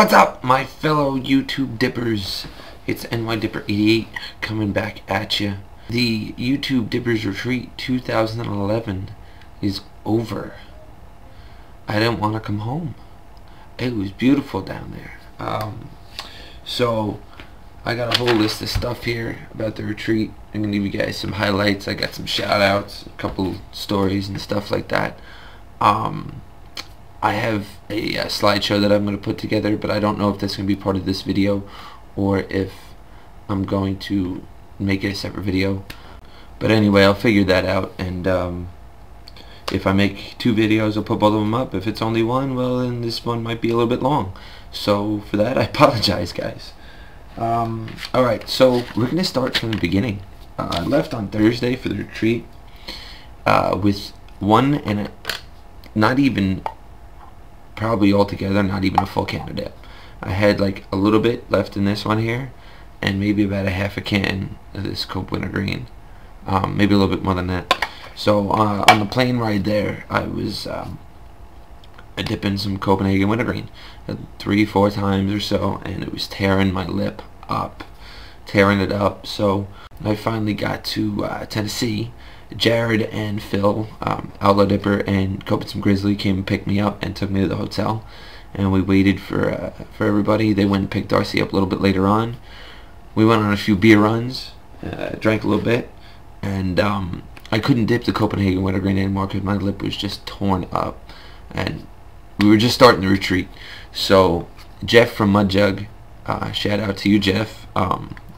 What's up, my fellow YouTube dippers? It's NYDipper88 coming back at you. The YouTube Dippers Retreat 2011 is over. I didn't want to come home. It was beautiful down there. So I got a whole list of stuff here about the retreat. I'm gonna give you guys some highlights. I got some shout outs, a couple stories and stuff like that. I have a slideshow that I'm going to put together, but I don't know if that's going to be part of this video or if I'm going to make it a separate video. But anyway, I'll figure that out, and if I make two videos, I'll put both of them up. If it's only one, well, then this one might be a little bit long. So for that, I apologize, guys. Alright, so we're going to start from the beginning. I left on Thursday for the retreat with one and not even... probably altogether not even a full can of dip. I had like a little bit left in this one here, and maybe about a half a can of this Cope Wintergreen, maybe a little bit more than that. So on the plane ride there, I was dipping some Copenhagen Wintergreen 3-4 times or so, and it was tearing my lip up, tearing it up. So I finally got to Tennessee. Jared and Phil, Outlaw Dipper and Cope and Some Grizzly, came and picked me up and took me to the hotel, and we waited for everybody. They went and picked Darcy up a little bit later on. We went on a few beer runs, drank a little bit, and I couldn't dip the Copenhagen Wintergreen anymore because my lip was just torn up, and we were just starting the retreat. So Jeff from Mud Jug, shout out to you, Jeff,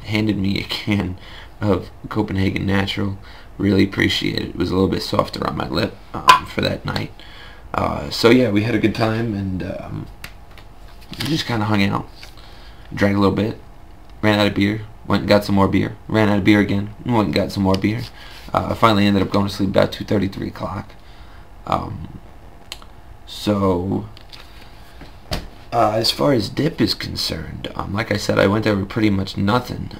handed me a can of Copenhagen Natural. Really appreciate it. It was a little bit softer on my lip for that night. So yeah, we had a good time, and we just kind of hung out, drank a little bit, ran out of beer, went and got some more beer, ran out of beer again, went and got some more beer. I finally ended up going to sleep about 2:30, 3 o'clock. So as far as dip is concerned, like I said, I went there with pretty much nothing.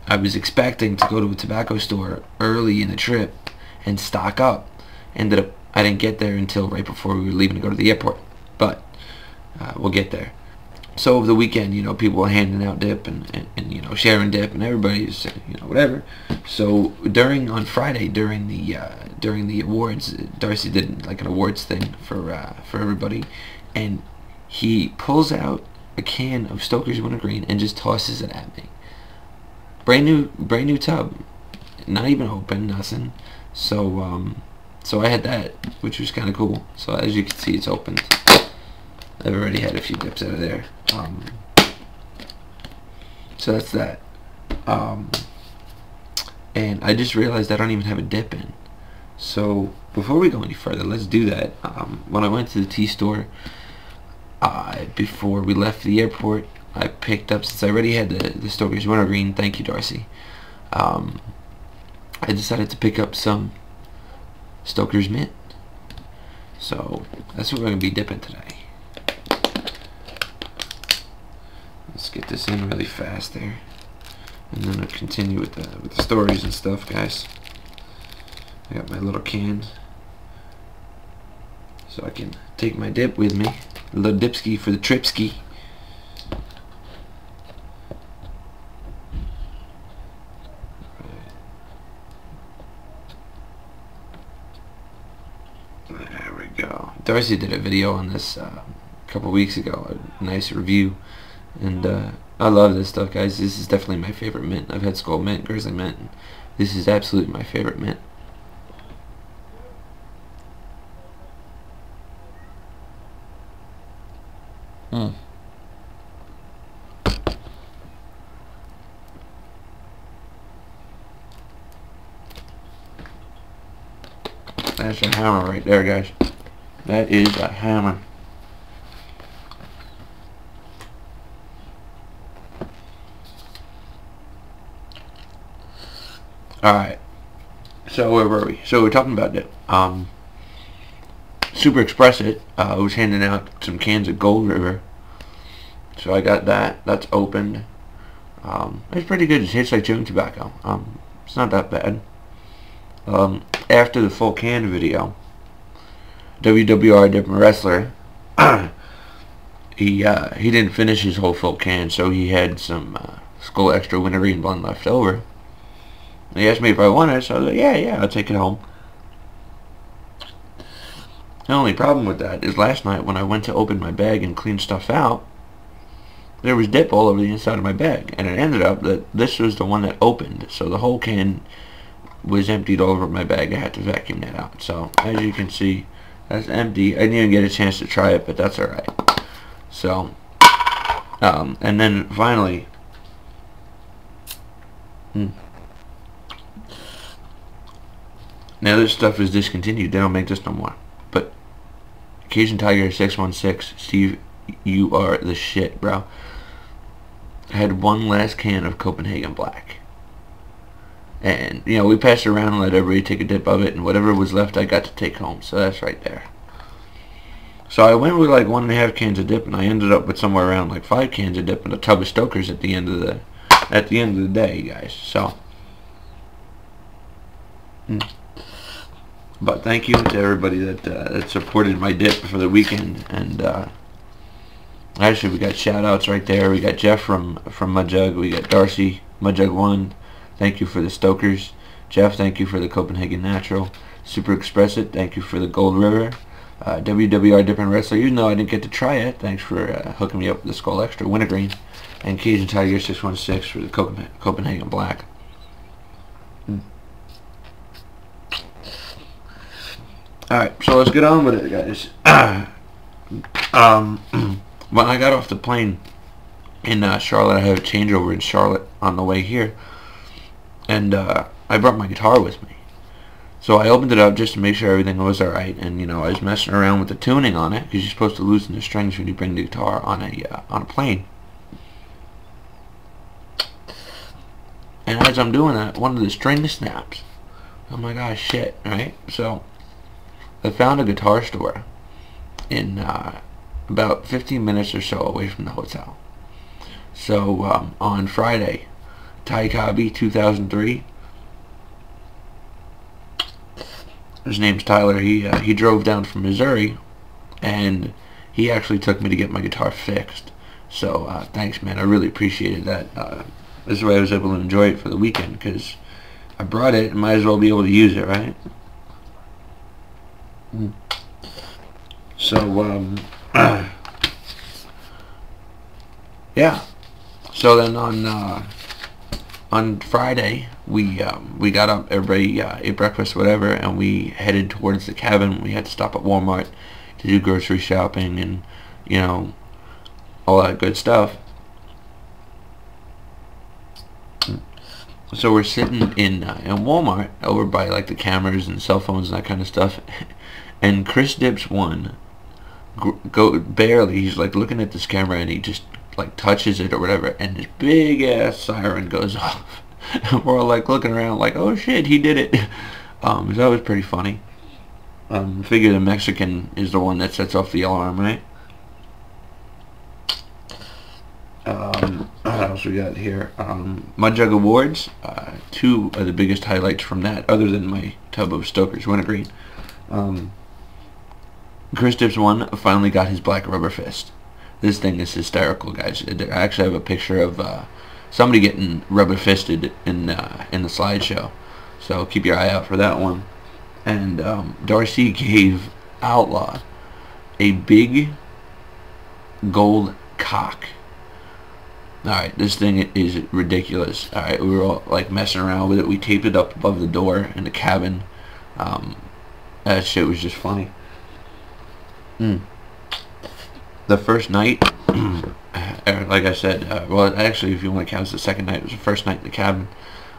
I was expecting to go to a tobacco store early in the trip and stock up. Ended up, I didn't get there until right before we were leaving to go to the airport, but we'll get there. So over the weekend, you know, people were handing out dip and you know, sharing dip, and everybody's, you know, whatever. So on Friday during the awards, Darcy did like an awards thing for everybody, and he pulls out a can of Stoker's Wintergreen and just tosses it at me. Brand new tub, not even open, nothing. So so I had that, which was kind of cool. So as you can see, it's opened. I've already had a few dips out of there. So that's that. And I just realized I don't even have a dip in. So before we go any further, let's do that. When I went to the tea store before we left the airport, I picked up, since I already had the Stoker's Wintergreen, thank you, Darcy, I decided to pick up some Stoker's Mint. So that's what we're going to be dipping today. Let's get this in really fast there, and then I'll continue with the stories and stuff, guys. I got my little can, so I can take my dip with me, a little dipski for the tripski. There we go. Darcy did a video on this a couple weeks ago, a nice review, and I love this stuff, guys. This is definitely my favorite mint. I've had Skull Mint, Grizzly Mint, and this is absolutely my favorite mint. That's a hammer right there, guys. That is a hammer. Alright. So where were we? So we're talking about it. SuperExpressit was handing out some cans of Gold River. So I got that. That's opened. It's pretty good. It tastes like chewing tobacco. It's not that bad. After the full can video, WWRDippinWrestler he didn't finish his whole full can, so he had some Skull Extra wintergreen blend left over. And he asked me if I wanted it, so I was like, yeah, I'll take it home. The only problem with that is last night when I went to open my bag and clean stuff out, there was dip all over the inside of my bag, and it ended up that this was the one that opened, so the whole can was emptied all over my bag. I had to vacuum that out. So as you can see, that's empty. I didn't even get a chance to try it, but that's alright. So and then finally, now this stuff is discontinued. They don't make this no more. But Cajun Tiger 616, Steve, you are the shit, bro. I had one last can of Copenhagen Black, and you know, we passed it around and let everybody take a dip of it, and whatever was left I got to take home. So that's right there. So I went with like 1.5 cans of dip, and I ended up with somewhere around like 5 cans of dip and a tub of Stokers at the end of the day, guys. So but thank you to everybody that supported my dip for the weekend. And actually, we got shout outs right there. We got Jeff from Mudjug. We got Darcy, Mudjug1. Thank you for the Stokers. Jeff, thank you for the Copenhagen Natural. SuperExpressit, thank you for the Gold River. WWRDippinWrestler, even though I didn't get to try it, thanks for hooking me up with the Skull Extra Wintergreen. And Cajun Tiger 616 for the Copenhagen Black. Alright, so let's get on with it, guys. When I got off the plane in Charlotte, I had a changeover in Charlotte on the way here, and I brought my guitar with me. So I opened it up just to make sure everything was alright, and you know, I was messing around with the tuning on it, because you're supposed to loosen the strings when you bring the guitar on a plane. And as I'm doing that, one of the strings snaps. I'm like, oh shit, right? So I found a guitar store in about 15 minutes or so away from the hotel. So on Friday, Ty Cobb 2003, his name's Tyler, he drove down from Missouri, and he actually took me to get my guitar fixed. So thanks, man, I really appreciated that. This way I was able to enjoy it for the weekend, because I brought it and might as well be able to use it, right? So yeah. So then on Friday we got up, everybody ate breakfast, whatever, and we headed towards the cabin. We had to stop at Walmart to do grocery shopping and, you know, all that good stuff. So we're sitting in Walmart over by like the cameras and cell phones and that kind of stuff, and Chris Dips 1 barely, he's like looking at this camera and he just like touches it or whatever, and this big ass siren goes off. And we're all like looking around like, oh shit, he did it. So that was pretty funny. Figure the Mexican is the one that sets off the alarm, right? What else we got here? Mudjug Awards. 2 of the biggest highlights from that, other than my tub of Stoker's Wintergreen. Chris Dips 1 finally got his black rubber fist. This thing is hysterical, guys. I actually have a picture of somebody getting rubber fisted in the slideshow, so keep your eye out for that one. And Darcy gave Outlaw a big gold cock. Alright, this thing is ridiculous. Alright, we were all like messing around with it. We taped it up above the door in the cabin. That shit was just funny. The first night, like I said, well, actually, if you want to count, it's the second night. It was the first night in the cabin.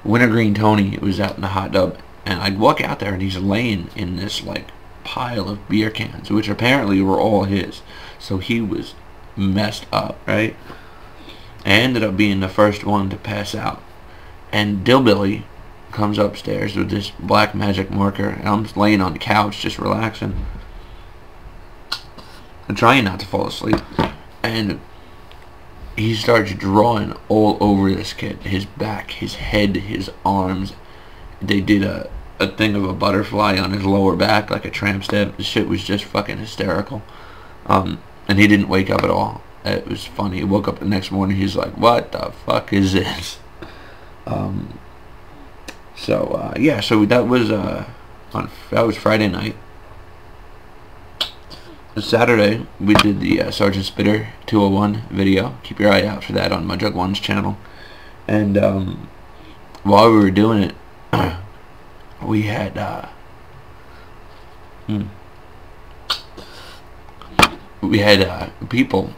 Wintergreen Tony was out in the hot tub, and I'd walk out there, and he's laying in this like pile of beer cans, which apparently were all his. So he was messed up, right? I ended up being the first one to pass out, and Dillbilly comes upstairs with this black magic marker, and I'm just laying on the couch just relaxing. I'm trying not to fall asleep, and he starts drawing all over this kid. His back, his head, his arms. They did a thing of a butterfly on his lower back, like a tramp stamp. The shit was just fucking hysterical. And he didn't wake up at all. it was funny. He woke up the next morning, he's like, what the fuck is this? Yeah, so that was Friday night. Saturday, we did the Sergeant Spitter 201 video. Keep your eye out for that on Mudjug1's channel. And while we were doing it, we had people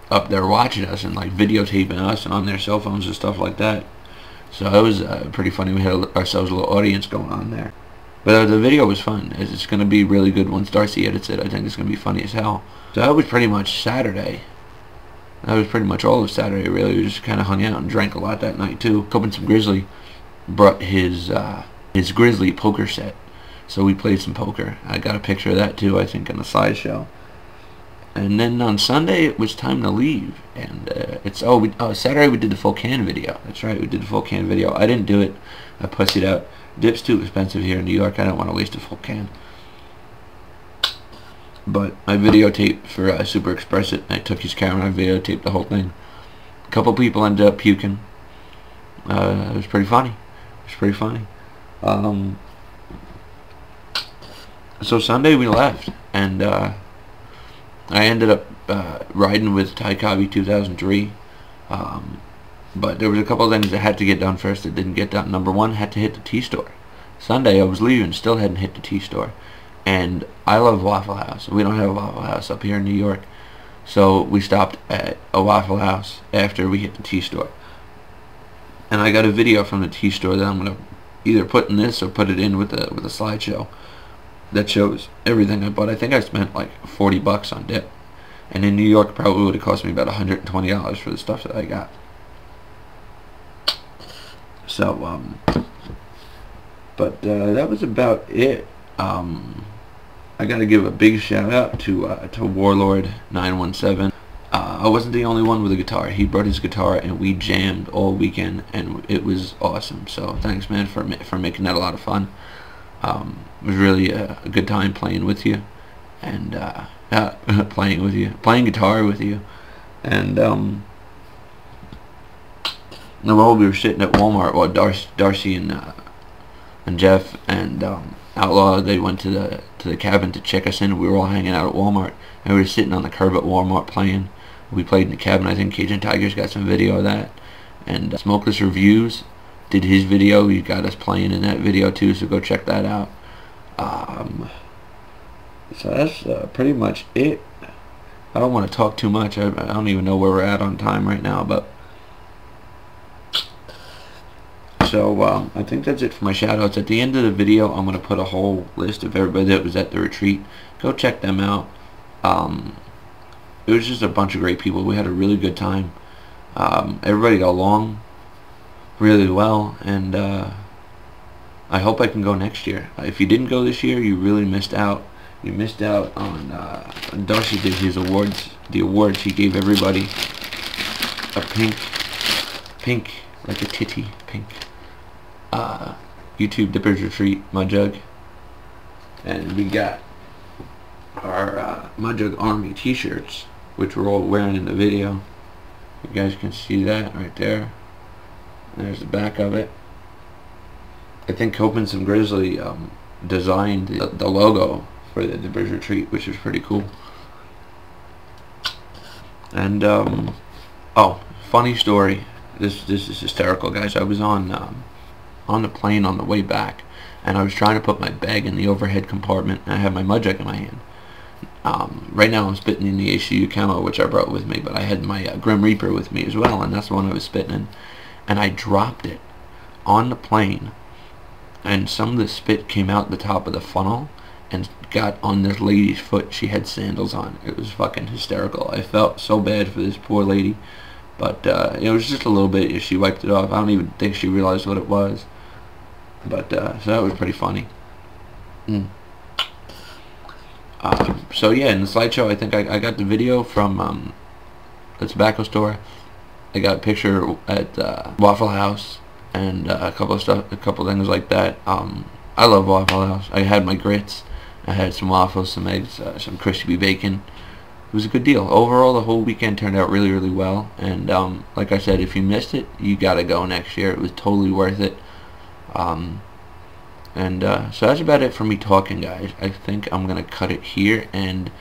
up there watching us and like videotaping us and on their cell phones and stuff like that. So it was pretty funny. We had ourselves a little audience going on there. But the video was fun. It's going to be really good once Darcy edits it. I think it's going to be funny as hell. So that was pretty much Saturday. That was pretty much all of Saturday, really. We just kind of hung out and drank a lot that night, too. Coping some Grizzly brought his Grizzly poker set. So we played some poker. I got a picture of that, too, I think, in the slideshow. And then on Sunday, it was time to leave. And Saturday we did the full can video. That's right, we did the full can video. I didn't do it. I pussied out. Dip's too expensive here in New York. I don't want to waste a full can. But I videotaped for SuperExpressit. I took his camera and I videotaped the whole thing. A couple people ended up puking. It was pretty funny. So Sunday we left, and I ended up riding with Ty Cobbey 2003. But there was a couple of things that had to get done first that didn't get done. Number one, had to hit the T-store. Sunday I was leaving, still hadn't hit the T-store. And I love Waffle House. We don't have a Waffle House up here in New York. So we stopped at a Waffle House after we hit the T-store. And I got a video from the T-store that I'm going to either put in this or put it in with a slideshow that shows everything I bought. I think I spent like $40 on dip. And in New York it probably would have cost me about $120 for the stuff that I got. So, that was about it. I gotta give a big shout out to Warlord 917. I wasn't the only one with a guitar. He brought his guitar and we jammed all weekend, and it was awesome. So thanks, man, for making that a lot of fun. It was really a good time playing with you, and playing guitar with you, and while we were sitting at Walmart, while Darcy and Jeff and Outlaw, they went to the cabin to check us in. We were all hanging out at Walmart, and we were sitting on the curb at Walmart playing. We played in the cabin. I think Cajun Tiger's got some video of that. And Smokeless Reviews did his video. He got us playing in that video too, so go check that out. So that's pretty much it. I don't want to talk too much. I don't even know where we're at on time right now, but so I think that's it for my shoutouts. At the end of the video, I'm going to put a whole list of everybody that was at the retreat. Go check them out. It was just a bunch of great people. We had a really good time. Everybody got along really well, and I hope I can go next year. If you didn't go this year, you really missed out. You missed out on Darcy did his awards. The awards, he gave everybody a pink, like a titty, pink YouTube Dippers Retreat Mudjug, and we got our Mudjug Army t-shirts, which we're all wearing in the video. You guys can see that right there. There's the back of it. I think Copin some Grizzly designed the logo for the Dippers Retreat, which is pretty cool. And oh, funny story. This is hysterical, guys. I was on the plane on the way back, and I was trying to put my bag in the overhead compartment, and I had my Mudjug in my hand. Right now I'm spitting in the ACU camo, which I brought with me, but I had my Grim Reaper with me as well, and that's the one I was spitting in. And I dropped it on the plane, and some of the spit came out the top of the funnel and got on this lady's foot. She had sandals on. It was fucking hysterical. I felt so bad for this poor lady, but it was just a little bit. She wiped it off. I don't even think she realized what it was, but so that was pretty funny. So yeah, in the slideshow, I think I got the video from the tobacco store. I got a picture at Waffle House, and a couple things like that. I love Waffle House. I had my grits. I had some waffles, some eggs, some crispy bacon. was a good deal. Overall, the whole weekend turned out really, really well. And like I said, if you missed it, you gotta go next year. It was totally worth it. So that's about it for me talking, guys. I think I'm gonna cut it here and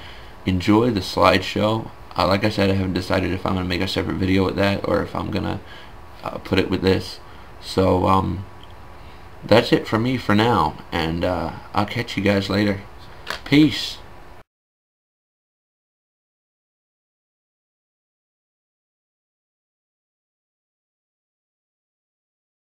enjoy the slideshow. Like I said, I haven't decided if I'm gonna make a separate video with that or if I'm gonna put it with this. So that's it for me for now, and I'll catch you guys later. Peace.